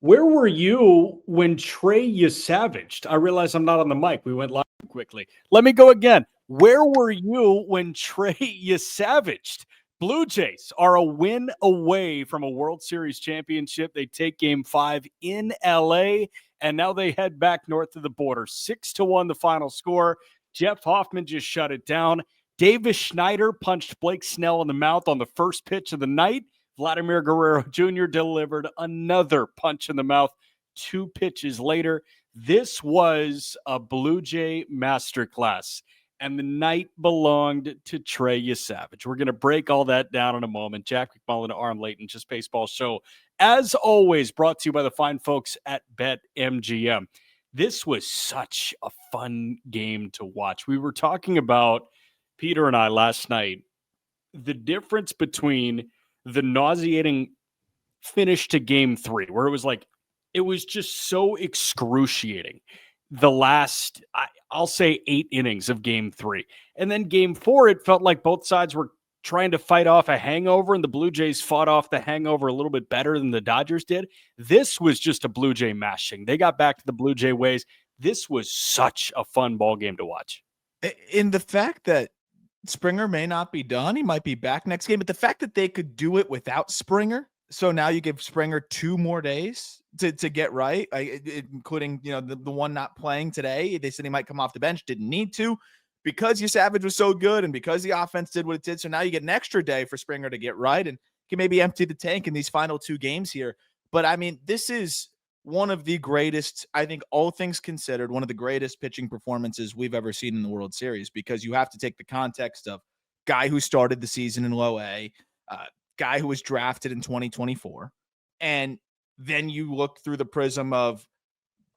Where were you when Trey Yesavaged? I realize I'm not on the mic. We went live quickly. Let me go again. Where were you when Trey Yesavaged? Blue Jays are a win away from a World Series championship. They take game 5 in LA, and now they head back north of the border. 6-1 the final score. Jeff Hoffman just shut it down. Davis Schneider punched Blake Snell in the mouth on the first pitch of the night. Vladimir Guerrero Jr. delivered another punch in the mouth 2 pitches later. This was a Blue Jay masterclass, and the night belonged to Trey Yesavage. We're going to break all that down in a moment. Jack McMullen, Aram Layton, Just Baseball Show, as always, brought to you by the fine folks at BetMGM. This was such a fun game to watch. We were talking about, Peter and I last night, the difference between the nauseating finish to game 3, where it was just so excruciating. The last, I'll say 8 innings of game 3. And then game 4, it felt like both sides were trying to fight off a hangover, and the Blue Jays fought off the hangover a little bit better than the Dodgers did. This was just a Blue Jay mashing. They got back to the Blue Jay ways. This was such a fun ball game to watch. In the fact that Springer may not be done, he might be back next game, but the fact that they could do it without Springer, so now you give Springer 2 more days to get right, including the one not playing today. They said he might come off the bench, didn't need to, because Yesavage was so good and because the offense did what it did. So now you get an extra day for Springer to get right and can maybe empty the tank in these final 2 games here. But I mean, this is one of the greatest, I think, all things considered, one of the greatest pitching performances we've ever seen in the World Series, because you have to take the context of guy who started the season in low A, guy who was drafted in 2024. And then you look through the prism of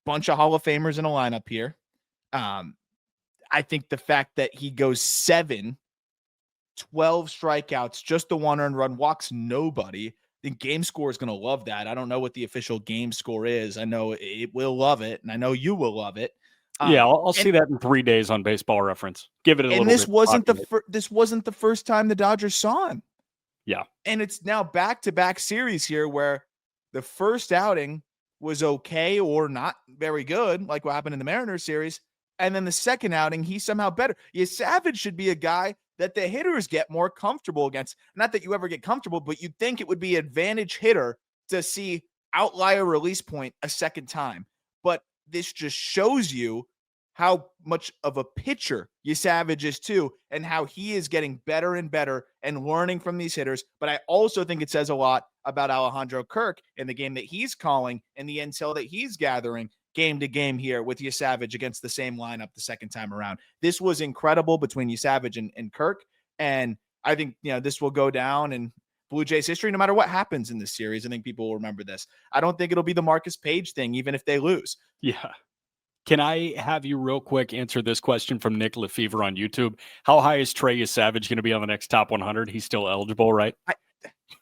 bunch of Hall of Famers in a lineup here. I think the fact that he goes 7, 12 strikeouts, just the 1 earned run, walks nobody. I think Game Score is going to love that. I don't know what the official game score is. I know it will love it, and I know you will love it. Yeah, I'll see that in 3 days on Baseball Reference. Give it a little bit. And this wasn't the first time the Dodgers saw him. Yeah. And it's now back-to-back series here where the first outing was okay or not very good, like what happened in the Mariners series. And then the second outing, he's somehow better. Yesavage should be a guy that the hitters get more comfortable against. Not that you ever get comfortable, but you'd think it would be advantage hitter to see outlier release point a second time. But this just shows you how much of a pitcher Yesavage is too, and how he is getting better and better and learning from these hitters. But I also think it says a lot about Alejandro Kirk and the game that he's calling and the intel that he's gathering game to game here with Yesavage against the same lineup the second time around. This was incredible between Yesavage and Kirk. And I think, this will go down in Blue Jays history, no matter what happens in this series. I think people will remember this. I don't think it'll be the Marcus Page thing, even if they lose. Yeah. Can I have you real quick answer this question from Nick Lefevre on YouTube? How high is Trey Yesavage going to be on the next top 100? He's still eligible, right?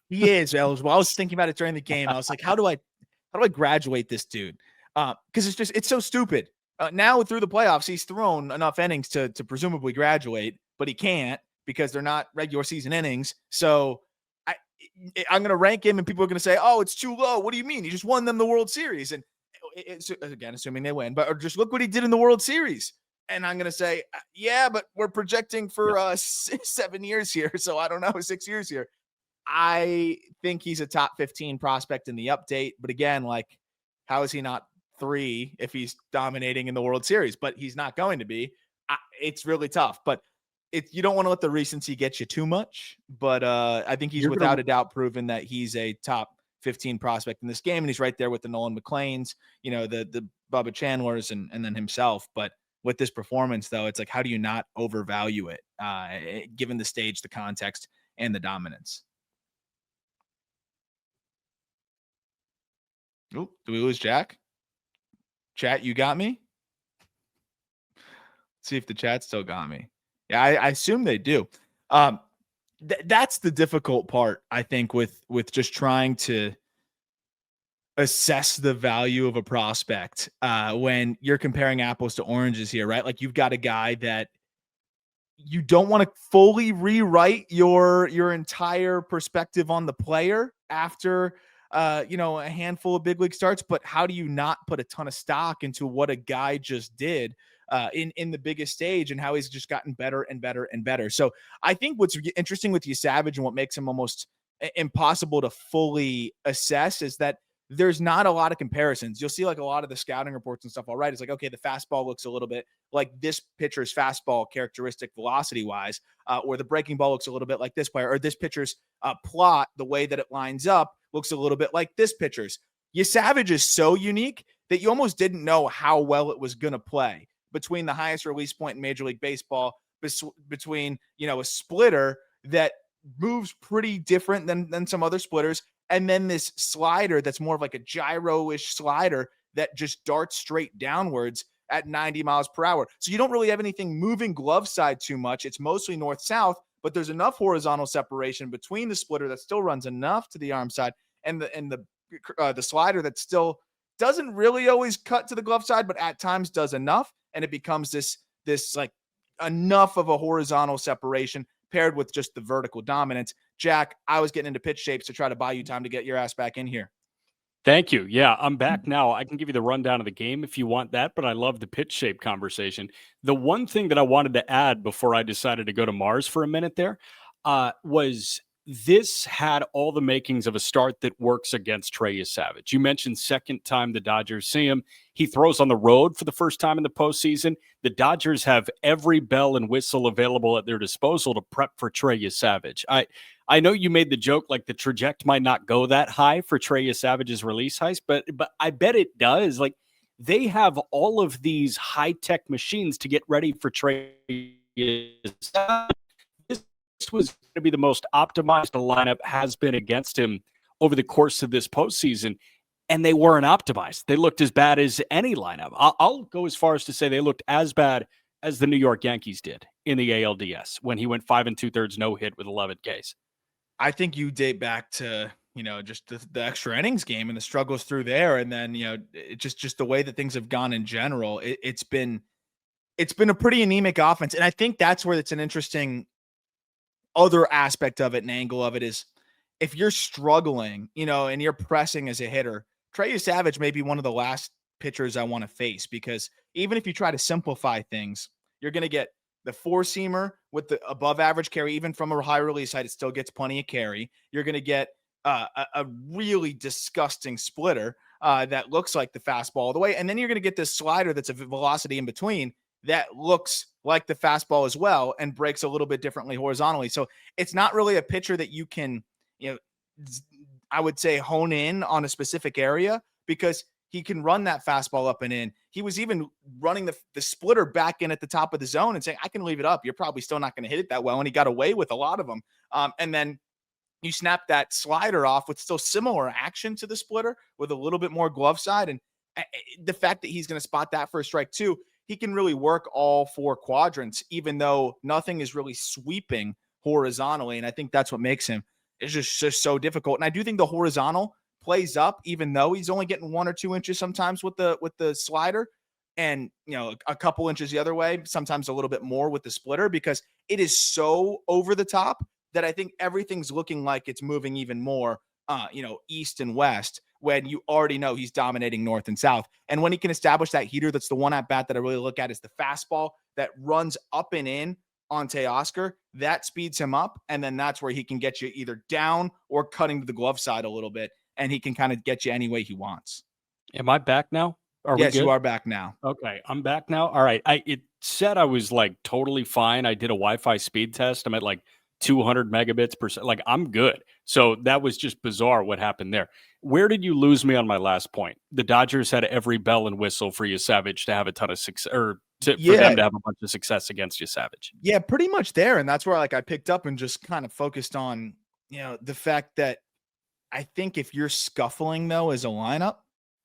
He is eligible. I was thinking about it during the game. I was like, how do I graduate this dude? Because it's so stupid. Now through the playoffs, he's thrown enough innings to presumably graduate, but he can't because they're not regular season innings. So I'm going to rank him, and people are going to say, "Oh, it's too low." What do you mean? He just won them the World Series, and it's, again, assuming they win. But just look what he did in the World Series, and I'm going to say, yeah, but we're projecting for 7 years here, so I don't know, 6 years here. I think he's a top 15 prospect in the update, but again, how is he not 3 if he's dominating in the World Series? But he's not going to be. It's really tough, but you don't want to let the recency get you too much. But I think he's without a doubt proven that he's a top 15 prospect in this game, and he's right there with the Nolan McLeans, the Bubba Chandlers, and then himself. But with this performance, though, it's like, how do you not overvalue it, given the stage, the context, and the dominance? Oh, do we lose Jack? Chat, you got me? Let's see if the chat still got me. Yeah, I assume they do. That's the difficult part, I think, with just trying to assess the value of a prospect when you're comparing apples to oranges here, right? Like, you've got a guy that you don't want to fully rewrite your entire perspective on the player after a handful of big league starts, but how do you not put a ton of stock into what a guy just did in the biggest stage and how he's just gotten better and better and better? So I think what's interesting with Yesavage and what makes him almost impossible to fully assess is that there's not a lot of comparisons. You'll see like a lot of the scouting reports and stuff. All right, it's like, okay, the fastball looks a little bit like this pitcher's fastball characteristic velocity wise, or the breaking ball looks a little bit like this player, or this pitcher's plot, the way that it lines up looks a little bit like this pitcher's. Yesavage is so unique that you almost didn't know how well it was going to play between the highest release point in Major League Baseball, between, a splitter that moves pretty different than some other splitters, and then this slider that's more of like a gyro-ish slider that just darts straight downwards at 90 miles per hour. So you don't really have anything moving glove side too much. It's mostly north-south, but there's enough horizontal separation between the splitter that still runs enough to the arm side and the slider that still doesn't really always cut to the glove side, but at times does enough. And it becomes this like enough of a horizontal separation paired with just the vertical dominance. Jack, I was getting into pitch shapes to try to buy you time to get your ass back in here. Thank you. Yeah, I'm back now. I can give you the rundown of the game if you want that, but I love the pitch shape conversation. The one thing that I wanted to add before I decided to go to Mars for a minute there was this had all the makings of a start that works against Trey Yesavage. You mentioned second time the Dodgers see him. He throws on the road for the first time in the postseason. The Dodgers have every bell and whistle available at their disposal to prep for Trey Yesavage. I know you made the joke like the trajectory might not go that high for Trey Yesavage's release height, but I bet it does. Like they have all of these high-tech machines to get ready for Trey Yesavage. This was going to be the most optimized the lineup has been against him over the course of this postseason, and they weren't optimized. They looked as bad as any lineup. I'll go as far as to say they looked as bad as the New York Yankees did in the ALDS when he went 5 2/3 no hit with 11 Ks. I think you date back to, just the extra innings game and the struggles through there. And then, just the way that things have gone in general, it's been a pretty anemic offense. And I think that's where it's an interesting other aspect of it and angle of it is if you're struggling, and you're pressing as a hitter, Trey Yesavage may be one of the last pitchers I want to face, because even if you try to simplify things, you're going to get the four-seamer with the above average carry. Even from a high release height, it still gets plenty of carry. You're going to get a really disgusting splitter that looks like the fastball all the way. And then you're going to get this slider that's a velocity in between that looks like the fastball as well and breaks a little bit differently horizontally. So it's not really a pitcher that you can, I would say hone in on a specific area, because he can run that fastball up and in. He was even running the splitter back in at the top of the zone and saying, I can leave it up. You're probably still not going to hit it that well. And he got away with a lot of them. And then you snap that slider off with still similar action to the splitter with a little bit more glove side. And the fact that he's going to spot that for a strike too, he can really work all four quadrants, even though nothing is really sweeping horizontally. And I think that's what makes him is just so difficult. And I do think the horizontal plays up, even though he's only getting 1 or 2 inches sometimes with the slider, and a couple inches the other way, sometimes a little bit more with the splitter, because it is so over the top that I think everything's looking like it's moving even more, east and west, when you already know he's dominating north and south. And when he can establish that heater, that's the one at bat that I really look at, is the fastball that runs up and in on Teoscar. That speeds him up. And then that's where he can get you either down or cutting to the glove side a little bit. And he can kind of get you any way he wants. Am I back now? Yes, you are back now. Okay, I'm back now. All right. It said I was like totally fine. I did a Wi-Fi speed test. I'm at like 200 megabits per second. Like I'm good. So that was just bizarre what happened there. Where did you lose me on my last point? The Dodgers had every bell and whistle for Yesavage to have a ton of success, or for them to have a bunch of success against Yesavage. Yeah, pretty much there. And that's where I picked up and just kind of focused on, the fact that I think if you're scuffling though as a lineup,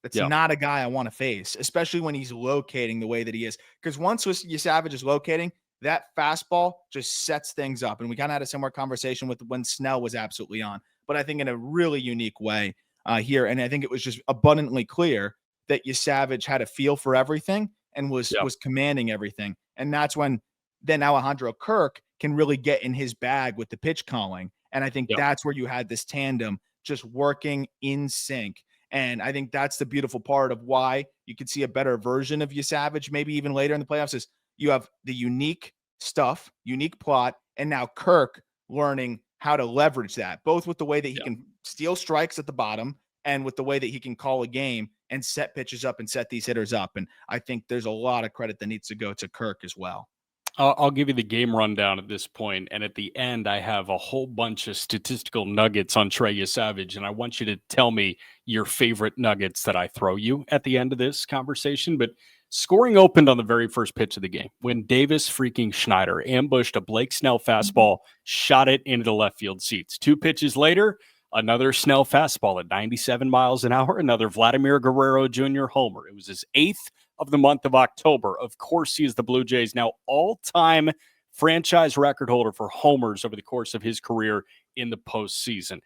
that's not a guy I want to face, especially when he's locating the way that he is. Because once Yesavage is locating, that fastball just sets things up. And we kind of had a similar conversation with when Snell was absolutely on, but I think in a really unique way here. And I think it was just abundantly clear that Yesavage had a feel for everything and was commanding everything. And that's when then Alejandro Kirk can really get in his bag with the pitch calling. And I think that's where you had this tandem just working in sync. And I think that's the beautiful part of why you could see a better version of Yesavage maybe even later in the playoffs is you have the unique stuff, unique plot, and now Kirk learning how to leverage that, both with the way that he can steal strikes at the bottom and with the way that he can call a game and set pitches up and set these hitters up. And I think there's a lot of credit that needs to go to Kirk as well. I'll give you the game rundown at this point, and at the end, I have a whole bunch of statistical nuggets on Trey Yesavage, and I want you to tell me your favorite nuggets that I throw you at the end of this conversation. But scoring opened on the very first pitch of the game when Davis freaking Schneider ambushed a Blake Snell fastball, shot it into the left field seats. 2 pitches later, another Snell fastball at 97 miles an hour, another Vladimir Guerrero Jr. homer. It was his 8th of the month of October. Of course, he is the Blue Jays now all-time franchise record holder for homers over the course of his career in the postseason.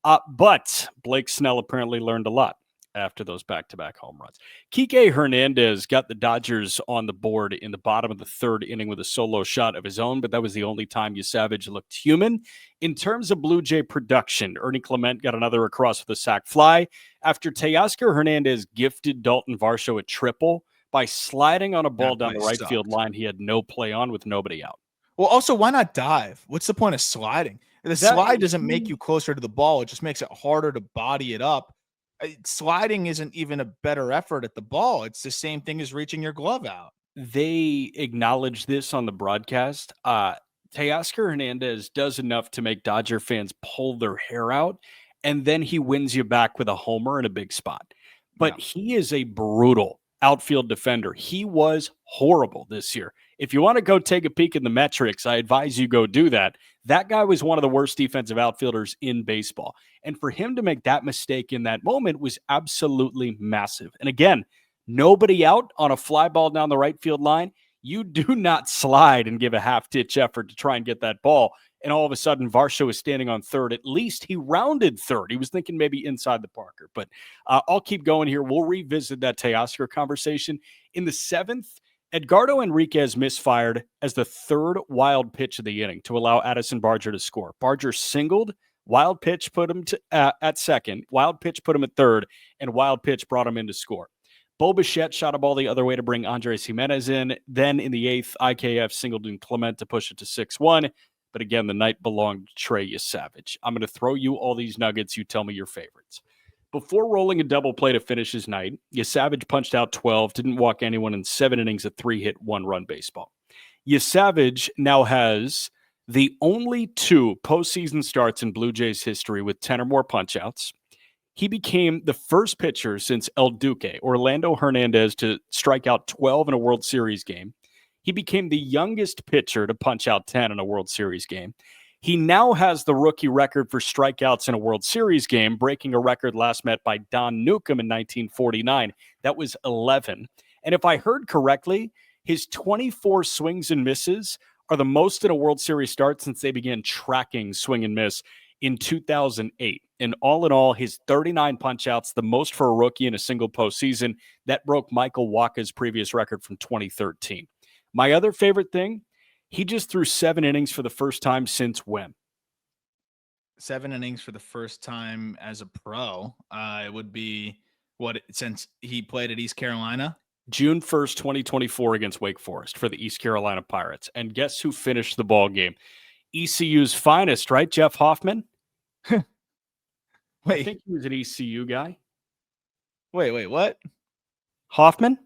But Blake Snell apparently learned a lot after those back-to-back home runs. Kike Hernandez got the Dodgers on the board in the bottom of the 3rd inning with a solo shot of his own, but that was the only time Yesavage looked human. In terms of Blue Jay production, Ernie Clement got another across with a sac fly after Teoscar Hernandez gifted Dalton Varsho a triple by sliding on a ball down the right field line he had no play on with nobody out. Well, also, why not dive? What's the point of sliding? The slide doesn't make you closer to the ball. It just makes it harder to body it up. Sliding isn't even a better effort at the ball. It's the same thing as reaching your glove out. They acknowledge this on the broadcast. Teoscar Hernandez does enough to make Dodger fans pull their hair out, and then he wins you back with a homer in a big spot. But he is a brutal outfield defender. He was horrible this year. If you want to go take a peek in the metrics, I advise you go do that. That guy was one of the worst defensive outfielders in baseball. And for him to make that mistake in that moment was absolutely massive. And again, nobody out on a fly ball down the right field line. You do not slide and give a half-ditch effort to try and get that ball. And all of a sudden, Varsho is standing on third. At least he rounded third. He was thinking maybe inside the Parker. But I'll keep going here. We'll revisit that Teoscar conversation. In the 7th, Edgardo Enriquez misfired as the 3rd wild pitch of the inning to allow Addison Barger to score. Barger singled, wild pitch put him at second, wild pitch put him at third, and wild pitch brought him in to score. Bo Bichette shot a ball the other way to bring Andres Jimenez in. Then in the 8th, IKF singled in Clement to push it to 6-1. But again, the night belonged to Trey Yesavage. I'm going to throw you all these nuggets. You tell me your favorites. Before rolling a double play to finish his night, Yesavage punched out 12, didn't walk anyone in 7 innings of 3-hit, 1-run baseball. Yesavage now has the only 2 postseason starts in Blue Jays history with 10 or more punchouts. He became the first pitcher since El Duque, Orlando Hernandez, to strike out 12 in a World Series game. He became the youngest pitcher to punch out 10 in a World Series game. He now has the rookie record for strikeouts in a World Series game, breaking a record last met by Don Newcomb in 1949. That was 11. And if I heard correctly, his 24 swings and misses are the most in a World Series start since they began tracking swing and miss in 2008. And all in all, his 39 punchouts, the most for a rookie in a single postseason, that broke Michael Wacha's previous record from 2013. My other favorite thing, he just threw 7 innings for the first time since when? 7 innings for the first time as a pro. It would be since he played at East Carolina? June 1st, 2024 against Wake Forest for the East Carolina Pirates. And guess who finished the ball game? ECU's finest, right? Jeff Hoffman? Wait. I think he was an ECU guy. Wait, what? Hoffman?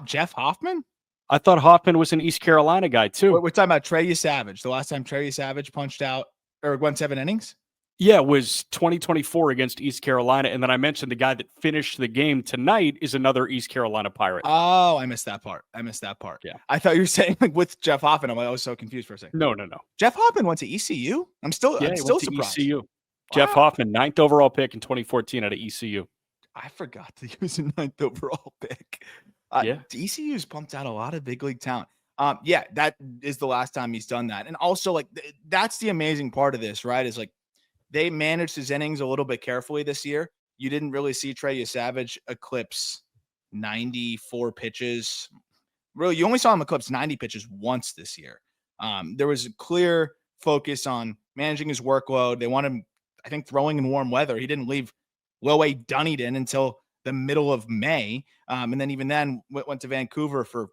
Jeff Hoffman? I thought Hoffman was an East Carolina guy, too. We're talking about Trey Yesavage. The last time Trey Yesavage punched out or won 7 innings? Yeah, it was 2024 against East Carolina. And then I mentioned the guy that finished the game tonight is another East Carolina Pirate. Oh, I missed that part. Yeah. I thought you were saying like with Jeff Hoffman. I was so confused for a second. No. Jeff Hoffman went to ECU? I'm still surprised. ECU. Wow. Jeff Hoffman, 9th overall pick in 2014 out of ECU. I forgot that he was a 9th overall pick. ECU's pumped out a lot of big league talent. That is the last time he's done that. And also, like, that's the amazing part of this, right? Is like they managed his innings a little bit carefully this year. You didn't really see Trey Yesavage eclipse 94 pitches. Really, you only saw him eclipse 90 pitches once this year. There was a clear focus on managing his workload. They want him, I think, throwing in warm weather. He didn't leave Low A Dunedin until the middle of May. And then even then went to Vancouver for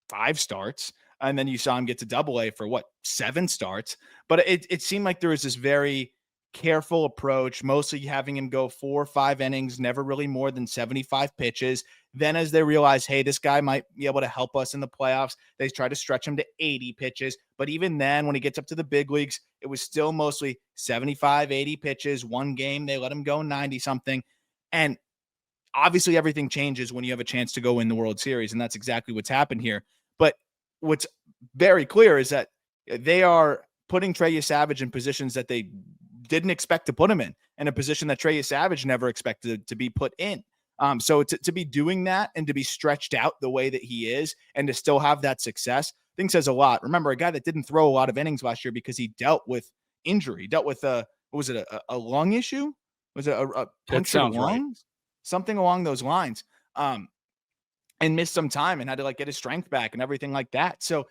5 starts. And then you saw him get to Double A for 7 starts. But it seemed like there was this very careful approach, mostly having him go 4 or 5 innings, never really more than 75 pitches. Then as they realize, hey, this guy might be able to help us in the playoffs, they try to stretch him to 80 pitches. But even then, when he gets up to the big leagues, it was still mostly 75, 80 pitches. One game, they let him go 90 something. And obviously everything changes when you have a chance to go win the World Series. And that's exactly what's happened here. But what's very clear is that they are putting Trey Yesavage in positions that they didn't expect to put him in a position that Trey Yesavage never expected to be put in. So to be doing that and to be stretched out the way that he is and to still have that success, I think says a lot. Remember, a guy that didn't throw a lot of innings last year because he dealt with injury, dealt with what was it, a lung issue? Was it a punctured lung? Right. Something along those lines. And missed some time and had to get his strength back and everything like that. So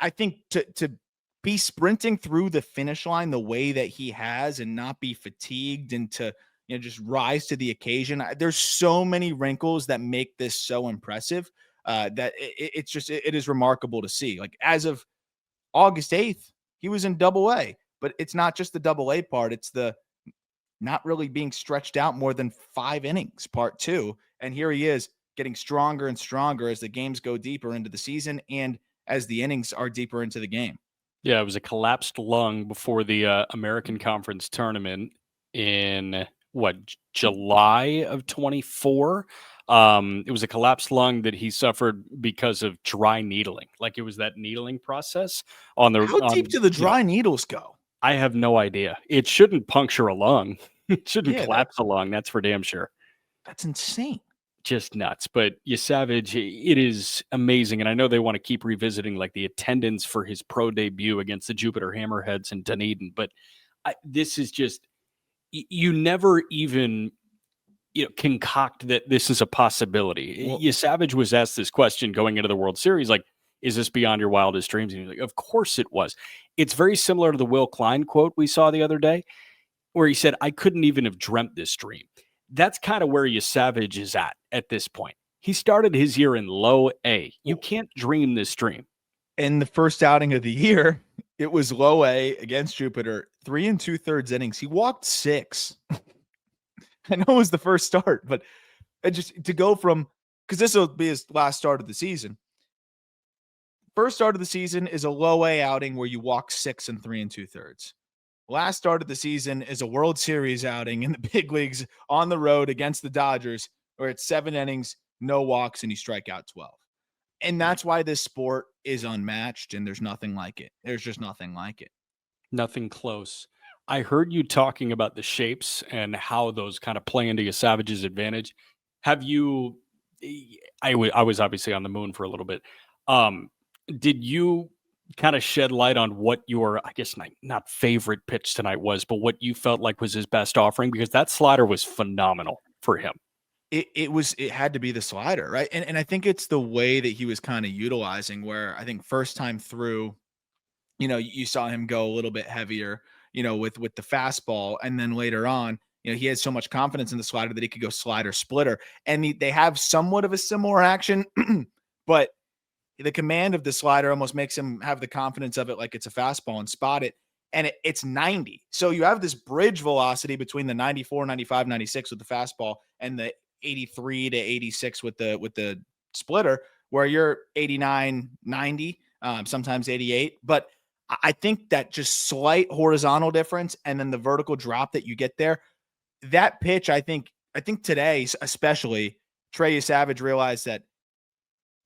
I think to be sprinting through the finish line the way that he has and not be fatigued and to just rise to the occasion. There's so many wrinkles that make this so impressive that it is remarkable to see. Like as of August 8th, he was in Double A, but it's not just the Double A part. It's the not really being stretched out more than 5 innings part 2. And here he is getting stronger and stronger as the games go deeper into the season and as the innings are deeper into the game. Yeah, it was a collapsed lung before the American Conference tournament in July of 24. It was a collapsed lung that he suffered because of dry needling. Like it was that needling process on the. How deep do the dry needles go? I have no idea. It shouldn't puncture a lung. It shouldn't collapse a lung. That's for damn sure. That's insane. Just nuts. But Yesavage, it is amazing. And I know they want to keep revisiting the attendance for his pro debut against the Jupiter Hammerheads in Dunedin. But this is just, you never even concoct that this is a possibility. Well, Yesavage was asked this question going into the World Series, is this beyond your wildest dreams? And he's like, of course it was. It's very similar to the Will Klein quote we saw the other day, where he said, I couldn't even have dreamt this dream. That's kind of where Yesavage is at this point. He started his year in Low A. You can't dream this dream. In the first outing of the year, it was Low A against Jupiter, 3 2/3 innings. He walked 6. I know it was the first start, but just to go from, because this will be his last start of the season. First start of the season is a Low A outing where you walk 6 3 2/3. Last start of the season is a World Series outing in the big leagues on the road against the Dodgers, where it's 7 innings, no walks, and you strike out 12. And that's why this sport is unmatched, and there's nothing like it. There's just nothing like it. Nothing close. I heard you talking about the shapes and how those kind of play into Yesavage's advantage. Have you – I was obviously on the moon for a little bit. Did you – kind of shed light on what your, I guess, not favorite pitch tonight was, but what you felt like was his best offering? Because that slider was phenomenal for him. It had to be the slider, right? And I think it's the way that he was kind of utilizing, where I think first time through, you saw him go a little bit heavier, with the fastball. And then later on, he had so much confidence in the slider that he could go slider splitter. And they have somewhat of a similar action, but the command of the slider almost makes him have the confidence of it like it's a fastball and spot it. And it's 90. So you have this bridge velocity between the 94, 95, 96 with the fastball and the 83 to 86 with the splitter, where you're 89, 90, sometimes 88. But I think that just slight horizontal difference and then the vertical drop that you get there, that pitch, I think today, especially, Trey Yesavage realized that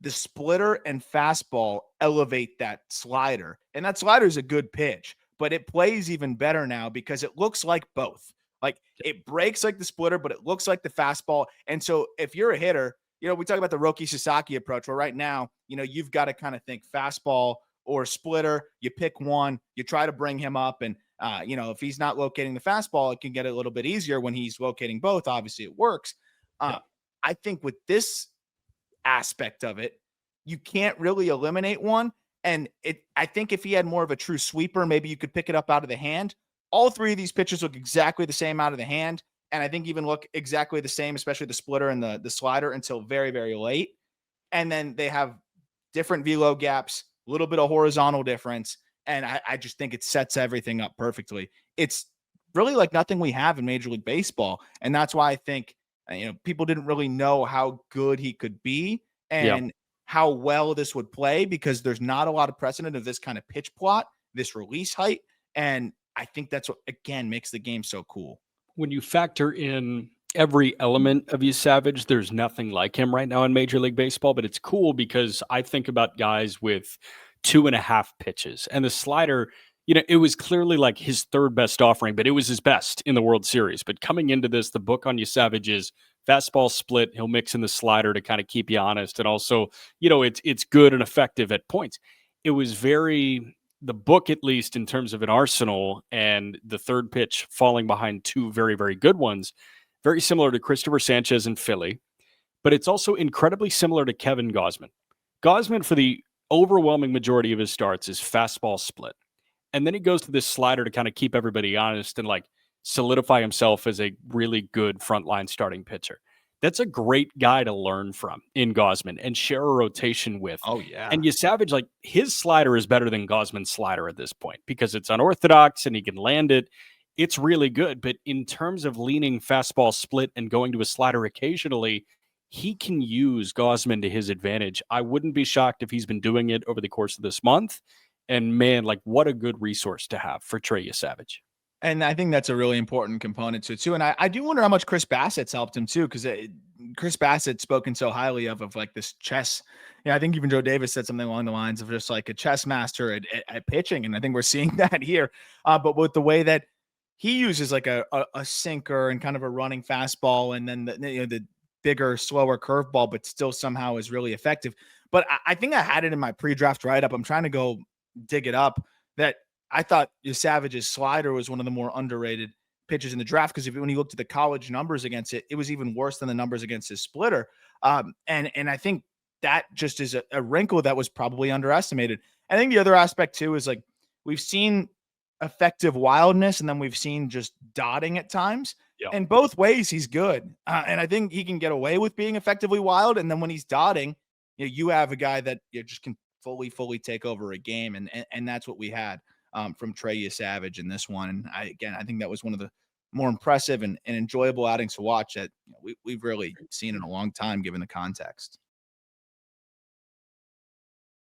the splitter and fastball elevate that slider. And that slider is a good pitch, but it plays even better now because it looks like both. Like it breaks like the splitter, but it looks like the fastball. And so if you're a hitter, we talk about the Roki Sasaki approach, where right now, you've got to kind of think fastball or splitter. You pick one, you try to bring him up. And, if he's not locating the fastball, it can get a little bit easier. When he's locating both, obviously it works. I think with this aspect of it, you can't really eliminate one. And I think if he had more of a true sweeper, maybe you could pick it up out of the hand. all three of these pitches look exactly the same out of the hand. And I think even look exactly the same, especially the splitter and the slider, until very, very late. And then they have different velo gaps, a little bit of horizontal difference. And I just think it sets everything up perfectly. It's really like nothing we have in Major League Baseball. And that's why I think, people didn't really know how good he could be and how well this would play, because there's not a lot of precedent of this kind of pitch plot, this release height. And I think that's what, again, makes the game so cool. When you factor in every element of Yesavage, there's nothing like him right now in Major League Baseball, but it's cool because I think about guys with 2.5 pitches, and the slider, it was clearly like his third best offering, but it was his best in the World Series. But coming into this, the book on Yesavage is fastball split. He'll mix in the slider to kind of keep you honest. And also, it's good and effective at points. It was the book, at least in terms of an arsenal, and the third pitch falling behind two very, very good ones, very similar to Christopher Sanchez in Philly, but it's also incredibly similar to Kevin Gausman. Gausman, for the overwhelming majority of his starts, is fastball split. And then he goes to this slider to kind of keep everybody honest and like solidify himself as a really good frontline starting pitcher. That's a great guy to learn from in Gausman and share a rotation with. Oh, yeah. And Yesavage, like, his slider is better than Gausman's slider at this point because it's unorthodox and he can land it. It's really good. But in terms of leaning fastball split and going to a slider occasionally, he can use Gausman to his advantage. I wouldn't be shocked if he's been doing it over the course of this month. And man, like, what a good resource to have for Trey Yesavage. And I think that's a really important component to it too. And I do wonder how much Chris Bassett's helped him too, because Chris Bassett's spoken so highly of like this chess. I think even Joe Davis said something along the lines of just like a chess master at pitching. And I think we're seeing that here. But with the way that he uses like a sinker and kind of a running fastball, and then the bigger, slower curveball, but still somehow is really effective. But I think I had it in my pre-draft write-up. I'm trying to go dig it up, that I thought Yesavage's slider was one of the more underrated pitches in the draft, because when you looked at the college numbers against it, it was even worse than the numbers against his splitter. And I think that just is a wrinkle that was probably underestimated. I think the other aspect too is like we've seen effective wildness, and then we've seen just dotting at times. Yep. And both ways he's good. And I think he can get away with being effectively wild. And then when he's dotting, you have a guy that just can fully take over a game. And that's what we had from Trey Yesavage in this one. And I think that was one of the more impressive and enjoyable outings to watch that we've really seen in a long time, given the context.